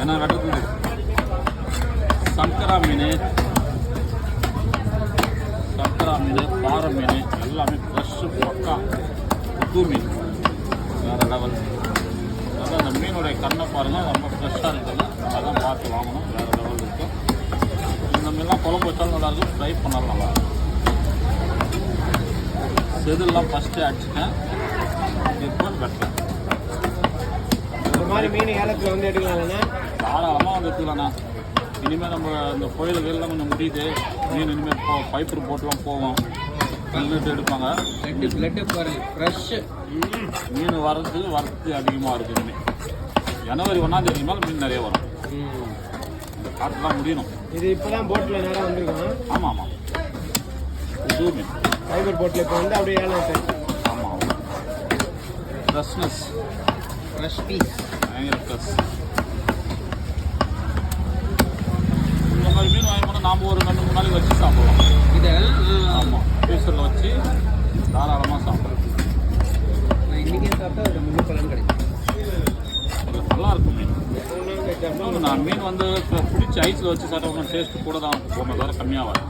ஏன்னா வெட்டத்துக்கு சங்கரா மீன், பாறை மீன் எல்லாமே ஃப்ரெஷ்ஷு பக்கா. புது மீன் வேறு லெவல். அதான் அந்த மீனுடைய கண்ணை பாருங்கள், ரொம்ப ஃப்ரெஷ்ஷாக இருக்குதுங்க. அதெல்லாம் பார்த்து வாங்கணும், வேறு லெவல் இருக்கும். இந்த மீன்லாம் குழம்பு வச்சாலும் நல்லாயிருக்கும், ஃப்ரை பண்ணாலும் நல்லாயிருக்கும். செதுலாம் ஃபஸ்ட்டு அடிச்சுட்டேன், இப்போ வெட்டேன். இந்த மாதிரி மீன் ஏலத்தில் வந்து எடுக்கலாம்ண்ணா? தாராளமாக வந்து எடுத்துக்கலாண்ணா. இனிமேல் நம்ம இந்த கோயிலுக்கெல்லாம் கொஞ்சம் முடியுது. மீன் இனிமேல் பைப்பு போட்டுலாம் போவோம், நின்றுட்டு எடுப்பாங்க. பிளட்டு பாருங்க, ஃப்ரெஷ்ஷு மீன் வரத்து அதிகமாக இருக்குது. இனிமேல் ஜனவரி 1ஆம் தேதி மேலே மீன் நிறைய வரும். இந்த காற்றுலாம் முடியணும். இது இப்போ தான் போட்டில் நேரம் வந்துருக்கோம். ஆமாம் ஆமாம், புது மீன் ஃபைபர் போட்டில் இப்போ வந்து அப்படியே ஏலம் சார். ஆமாம் ஆமாம், ஃப்ரெஷ்னஸ், ஃப்ரெஷ் பீஸ், பயங்கர ஃப்ரெஷ். இந்த மாதிரி மீன் வாங்கி போனால் நாம் ஒரு 2-3 நாளைக்கு வச்சு சாப்பிடலாம். இதை ஆமாம், ஃப்ரீசரில் வச்சு தாராளமாக சாப்பிட்றது. நான் இன்றைக்கே சாப்பிட்டா அது முழு பலன் கிடைக்கும். நல்லா இருக்கும் மீன். நான் மீன் வந்து பிடிச்சி ஐஸில் வச்சு சாப்பிட்டா டேஸ்ட்டு கூட தான் போன தவிர கம்மியாக வரும்.